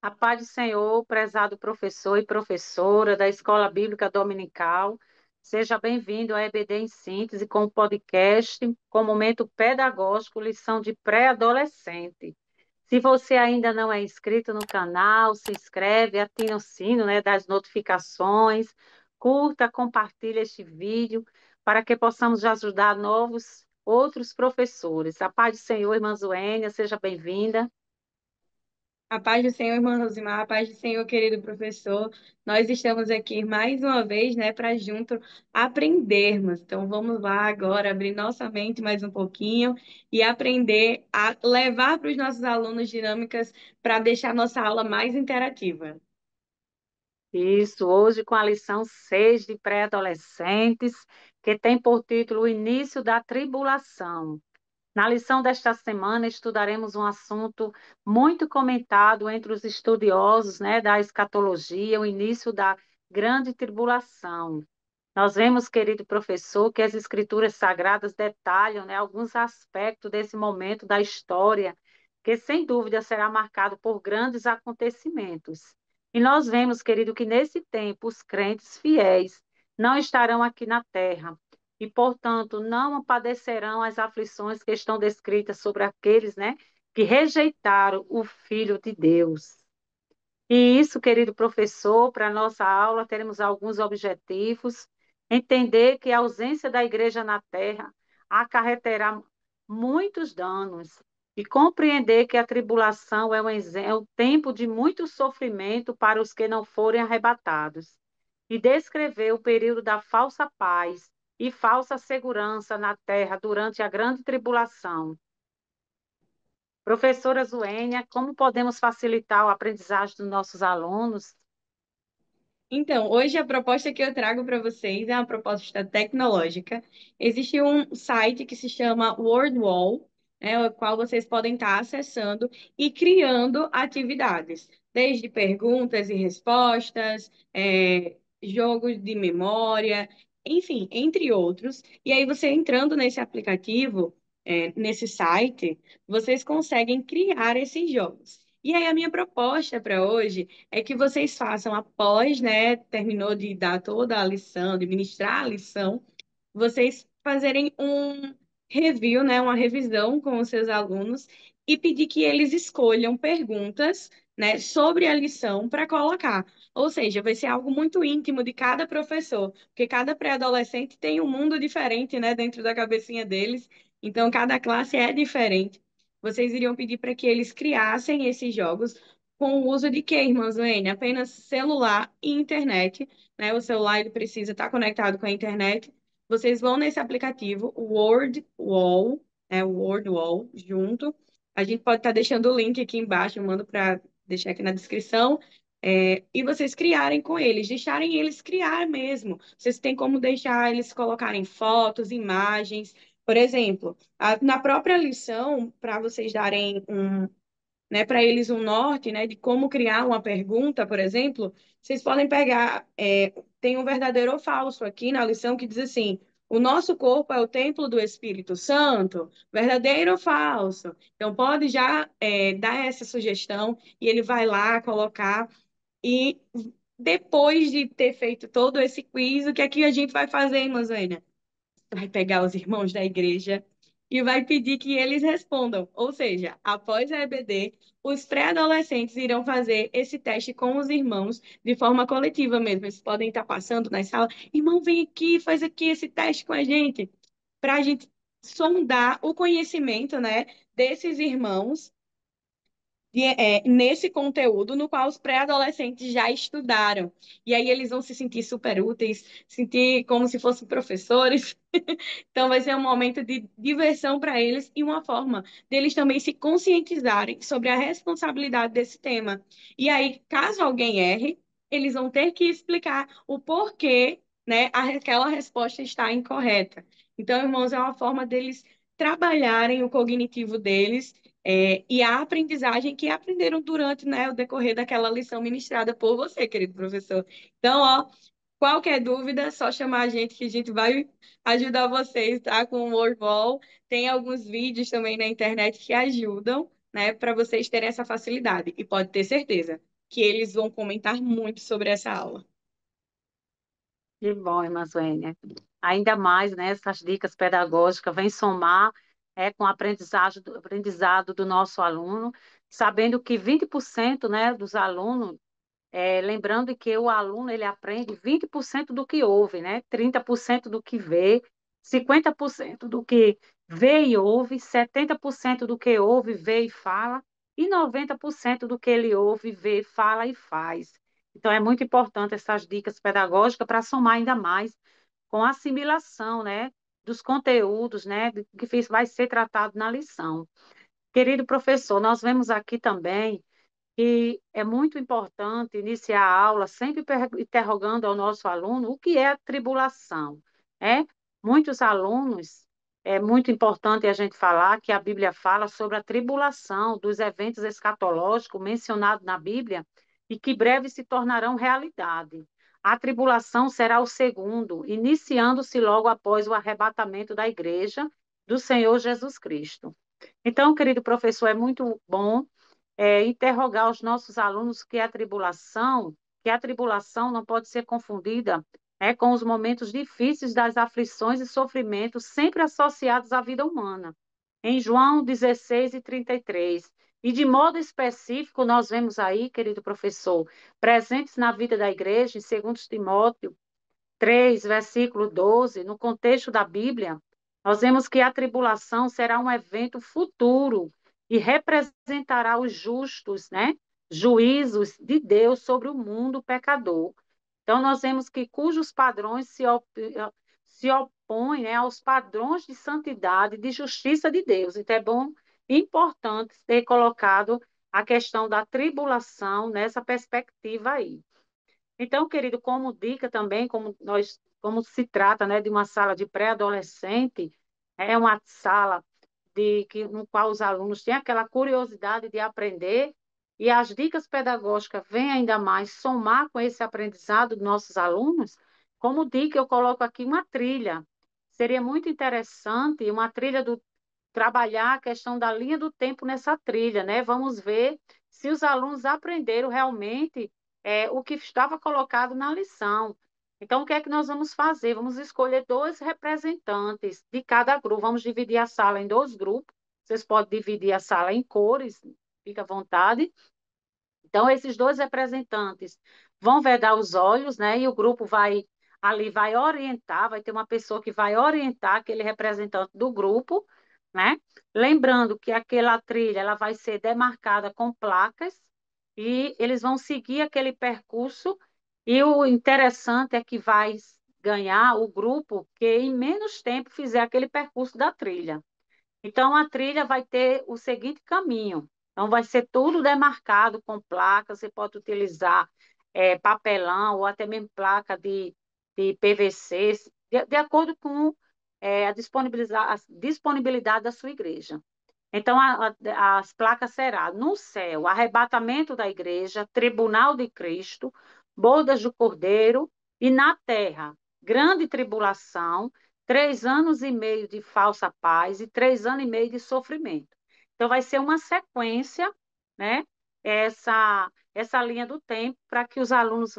A paz do Senhor, prezado professor e professora da Escola Bíblica Dominical, seja bem-vindo à EBD em Síntese com o podcast, com momento pedagógico, lição de pré-adolescente. Se você ainda não é inscrito no canal, se inscreve, ativa o sino, das notificações, curta, compartilha este vídeo, para que possamos ajudar novos outros professores. A paz do Senhor, irmã Zuênia, seja bem-vinda. A paz do Senhor, irmã Rosimar, a paz do Senhor, querido professor. Nós estamos aqui mais uma vez, né, para junto aprendermos. Então, vamos lá agora abrir nossa mente mais um pouquinho e aprender a levar para os nossos alunos dinâmicas para deixar nossa aula mais interativa. Isso, hoje com a lição 6 de pré-adolescentes, que tem por título O Início da Tribulação. Na lição desta semana, estudaremos um assunto muito comentado entre os estudiosos, da escatologia, o início da grande tribulação. Nós vemos, querido professor, que as escrituras sagradas detalham, alguns aspectos desse momento da história, que sem dúvida será marcado por grandes acontecimentos. E nós vemos, querido, que nesse tempo os crentes fiéis não estarão aqui na terra e, portanto, não padecerão as aflições que estão descritas sobre aqueles, que rejeitaram o Filho de Deus. E isso, querido professor, para a nossa aula, teremos alguns objetivos. Entender que a ausência da igreja na terra acarreterá muitos danos. E compreender que a tribulação é um tempo de muito sofrimento para os que não forem arrebatados. E descrever o período da falsa paz e falsa segurança na terra durante a grande tribulação. Professora Zuênia, como podemos facilitar o aprendizagem dos nossos alunos? Então, hoje a proposta que eu trago para vocês é uma proposta tecnológica. Existe um site que se chama WordWall, né, o qual vocês podem estar acessando e criando atividades, desde perguntas e respostas, jogos de memória, enfim, entre outros. E aí, você entrando nesse aplicativo, nesse site, vocês conseguem criar esses jogos. E aí, a minha proposta para hoje é que vocês façam após, né, terminou de dar toda a lição, de ministrar a lição, vocês fazerem um review, né, uma revisão com os seus alunos e pedir que eles escolham perguntas, né, sobre a lição para colocar. Ou seja, vai ser algo muito íntimo de cada professor, porque cada pré-adolescente tem um mundo diferente, né, dentro da cabecinha deles. Então, cada classe é diferente. Vocês iriam pedir para que eles criassem esses jogos com o uso de quê, irmã Zoene? Apenas celular e internet, né? O celular ele precisa estar conectado com a internet. Vocês vão nesse aplicativo, o Word Wall, o Word Wall, junto. A gente pode estar deixando o link aqui embaixo, eu mando para deixar aqui na descrição. E vocês criarem com eles, deixarem eles criar mesmo. Vocês têm como deixar eles colocarem fotos, imagens. Por exemplo, na própria lição, para vocês darem um, né, para eles um norte, né, de como criar uma pergunta, por exemplo, vocês podem pegar, tem um verdadeiro ou falso aqui na lição que diz assim: o nosso corpo é o templo do Espírito Santo, verdadeiro ou falso? Então pode já dar essa sugestão e ele vai lá colocar e depois de ter feito todo esse quiz, o que é que a gente vai fazer, irmã Zênia? Vai pegar os irmãos da igreja e vai pedir que eles respondam. Ou seja, após a EBD, os pré-adolescentes irão fazer esse teste com os irmãos de forma coletiva mesmo. Eles podem estar passando na sala, irmão, vem aqui, faz aqui esse teste com a gente, para a gente sondar o conhecimento, né, desses irmãos nesse conteúdo no qual os pré-adolescentes já estudaram. E aí eles vão se sentir super úteis, sentir como se fossem professores. Então, vai ser um momento de diversão para eles e uma forma deles também se conscientizarem sobre a responsabilidade desse tema. E aí, caso alguém erre, eles vão ter que explicar o porquê, né, aquela resposta está incorreta. Então, irmãos, é uma forma deles trabalharem o cognitivo deles, e a aprendizagem que aprenderam durante, né, o decorrer daquela lição ministrada por você, querido professor. Então, ó, qualquer dúvida, é só chamar a gente que a gente vai ajudar vocês, tá? Com o Wordwall. Tem alguns vídeos também na internet que ajudam, né, para vocês terem essa facilidade. E pode ter certeza, que eles vão comentar muito sobre essa aula. Que bom, irmã Suênia. Ainda mais, né, essas dicas pedagógicas vêm somar com o aprendizado do nosso aluno, sabendo que 20%, né, dos alunos, lembrando que o aluno ele aprende 20% do que ouve, né, 30% do que vê, 50% do que vê e ouve, 70% do que ouve, vê e fala, e 90% do que ele ouve, vê, fala e faz. Então, é muito importante essas dicas pedagógicas para somar ainda mais com a assimilação, né, dos conteúdos, né, que vai ser tratado na lição. Querido professor, nós vemos aqui também que é muito importante iniciar a aula sempre interrogando ao nosso aluno o que é a tribulação. É? Muitos alunos, é muito importante a gente falar que a Bíblia fala sobre a tribulação dos eventos escatológicos mencionados na Bíblia e que breve se tornarão realidade. A tribulação será o segundo, iniciando-se logo após o arrebatamento da igreja do Senhor Jesus Cristo. Então, querido professor, é muito bom interrogar os nossos alunos que a tribulação não pode ser confundida com os momentos difíceis das aflições e sofrimentos sempre associados à vida humana. Em João 16 e 33. E de modo específico, nós vemos aí, querido professor, presentes na vida da igreja, em 2 Timóteo 3, versículo 12, no contexto da Bíblia, nós vemos que a tribulação será um evento futuro e representará os justos, né? Juízos de Deus sobre o mundo pecador. Então, nós vemos que cujos padrões se opõem, né, aos padrões de santidade, de justiça de Deus. Então, é bom e importante ter colocado a questão da tribulação nessa perspectiva aí. Então, querido, como dica também, como se trata, né, de uma sala de pré-adolescente, é uma sala no qual os alunos têm aquela curiosidade de aprender e as dicas pedagógicas vêm ainda mais somar com esse aprendizado dos nossos alunos. Como dica, eu coloco aqui uma trilha. Seria muito interessante uma trilha do trabalhar a questão da linha do tempo nessa trilha, né? Vamos ver se os alunos aprenderam realmente o que estava colocado na lição. Então, o que é que nós vamos fazer? Vamos escolher dois representantes de cada grupo. Vamos dividir a sala em dois grupos. Vocês podem dividir a sala em cores, fica à vontade. Então, esses dois representantes vão vedar os olhos, né? E o grupo vai orientar, vai ter uma pessoa que vai orientar aquele representante do grupo, né? Lembrando que aquela trilha ela vai ser demarcada com placas e eles vão seguir aquele percurso. E o interessante é que vai ganhar o grupo que em menos tempo fizer aquele percurso da trilha. Então, a trilha vai ter o seguinte caminho. Então, vai ser tudo demarcado com placa. Você pode utilizar papelão ou até mesmo placa de PVC, de acordo com a disponibilidade da sua igreja. Então, as placas serão no céu, arrebatamento da igreja, tribunal de Cristo, bodas do Cordeiro, e na terra, grande tribulação, 3 anos e meio de falsa paz e 3 anos e meio de sofrimento. Então, vai ser uma sequência, né? Essa linha do tempo para que os alunos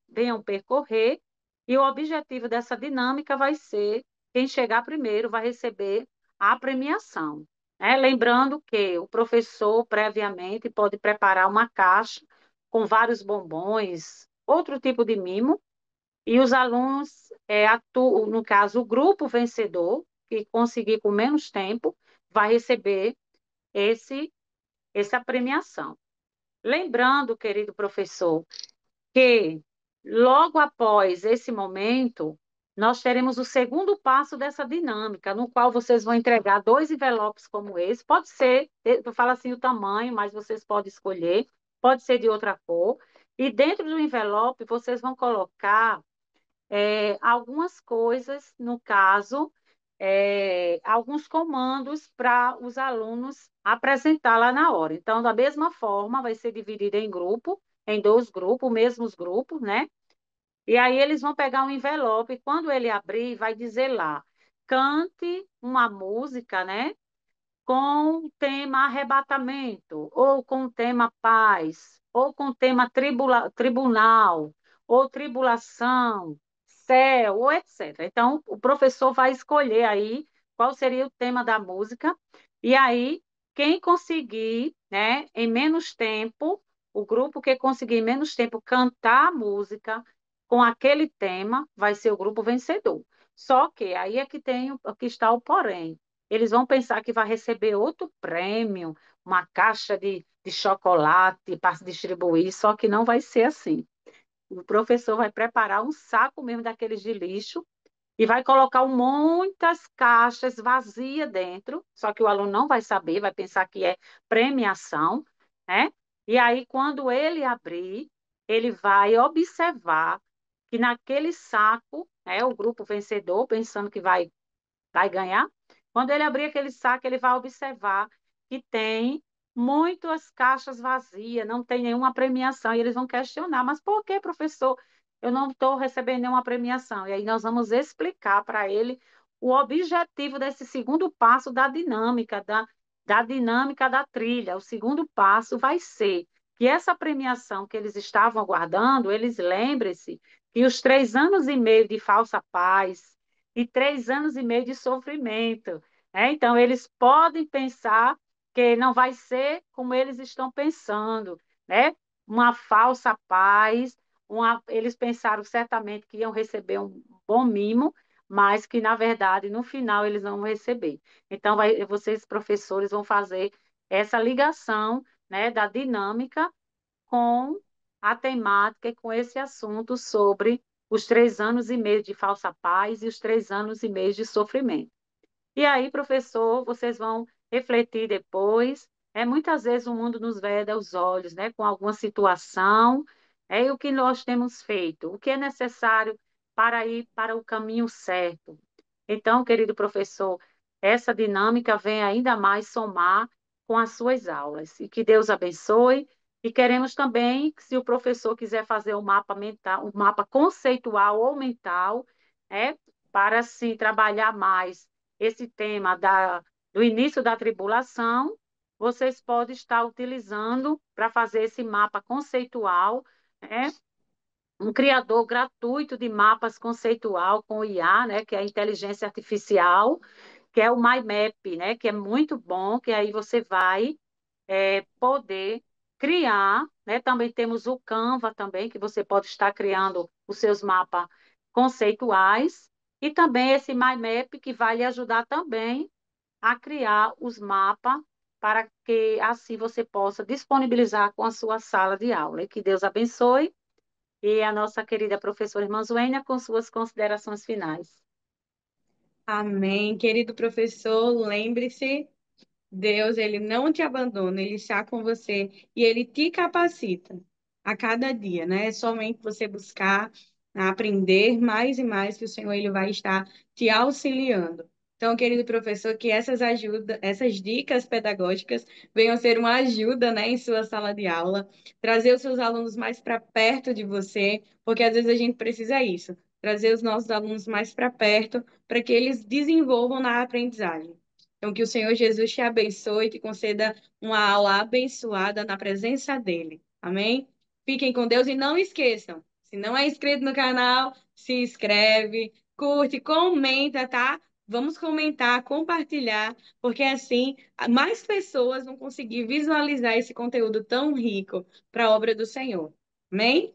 venham percorrer, e o objetivo dessa dinâmica vai ser quem chegar primeiro vai receber a premiação. Lembrando que o professor, previamente, pode preparar uma caixa com vários bombons, outro tipo de mimo, e os alunos atuam, no caso, o grupo vencedor, que conseguir com menos tempo, vai receber esse, essa premiação. Lembrando, querido professor, que logo após esse momento, nós teremos o segundo passo dessa dinâmica, no qual vocês vão entregar dois envelopes como esse. Pode ser, eu falo assim o tamanho, mas vocês podem escolher, pode ser de outra cor. E dentro do envelope, vocês vão colocar algumas coisas, no caso, alguns comandos para os alunos apresentar lá na hora. Então, da mesma forma, vai ser dividido em grupo, em dois grupos, mesmos grupos, né? E aí eles vão pegar um envelope, e quando ele abrir, vai dizer lá, cante uma música, né? Com o tema arrebatamento, ou com o tema paz, ou com o tema tribunal, ou tribulação, céu, ou etc. Então, o professor vai escolher aí qual seria o tema da música, e aí, quem conseguir, né, em menos tempo, o grupo que conseguir em menos tempo cantar a música com aquele tema, vai ser o grupo vencedor. Só que aí é que tem que está o porém. Eles vão pensar que vai receber outro prêmio, uma caixa de chocolate para se distribuir, só que não vai ser assim. O professor vai preparar um saco mesmo daqueles de lixo e vai colocar muitas caixas vazias dentro, só que o aluno não vai saber, vai pensar que é premiação, né? E aí, quando ele abrir, ele vai observar que naquele saco, né, o grupo vencedor, pensando que vai ganhar. Quando ele abrir aquele saco, ele vai observar que tem muitas caixas vazias, não tem nenhuma premiação. E eles vão questionar, mas por que, professor? Eu não estou recebendo nenhuma premiação. E aí nós vamos explicar para ele o objetivo desse segundo passo da dinâmica da trilha. O segundo passo vai ser que essa premiação que eles estavam aguardando, eles lembrem-se que os 3 anos e meio de falsa paz, e 3 anos e meio de sofrimento. Né? Então, eles podem pensar que não vai ser como eles estão pensando, né? Uma falsa paz, eles pensaram certamente que iam receber um bom mimo, mas que, na verdade, no final, eles não vão receber. Então, vocês, professores, vão fazer essa ligação, né, da dinâmica com a temática e com esse assunto sobre os 3 anos e meio de falsa paz e os 3 anos e meio de sofrimento. E aí, professor, vocês vão refletir depois. Muitas vezes o mundo nos veda os olhos, né, com alguma situação, e o que nós temos feito, o que é necessário para ir para o caminho certo. Então, querido professor, essa dinâmica vem ainda mais somar com as suas aulas. E que Deus abençoe. E queremos também, que se o professor quiser fazer um mapa mental, um mapa conceitual ou mental, para assim trabalhar mais esse tema do início da tribulação, vocês podem estar utilizando para fazer esse mapa conceitual, né? Um criador gratuito de mapas conceitual com o IA, né, que é a inteligência artificial, que é o MyMap, né, que é muito bom, que aí você vai poder criar, né? Também temos o Canva também, que você pode estar criando os seus mapas conceituais, e também esse MyMap que vai lhe ajudar também a criar os mapas para que assim você possa disponibilizar com a sua sala de aula. E que Deus abençoe. E a nossa querida professora irmã Zuênia com suas considerações finais. Amém. Querido professor, lembre-se, Deus, ele não te abandona, ele está com você e ele te capacita a cada dia, né? É somente você buscar aprender mais e mais que o Senhor ele vai estar te auxiliando. Então, querido professor, que essas dicas pedagógicas venham ser uma ajuda, né, em sua sala de aula, trazer os seus alunos mais para perto de você, porque às vezes a gente precisa isso, trazer os nossos alunos mais para perto, para que eles desenvolvam na aprendizagem. Então, que o Senhor Jesus te abençoe e te conceda uma aula abençoada na presença dele. Amém? Fiquem com Deus e não esqueçam, se não é inscrito no canal, se inscreve, curte, comenta, tá? Vamos comentar, compartilhar, porque assim mais pessoas vão conseguir visualizar esse conteúdo tão rico para a obra do Senhor. Amém?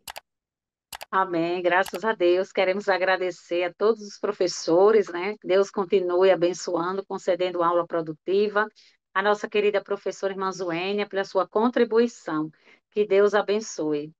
Amém, graças a Deus. Queremos agradecer a todos os professores, né? Deus continue abençoando, concedendo aula produtiva. A nossa querida professora irmã Zuênia, pela sua contribuição. Que Deus abençoe.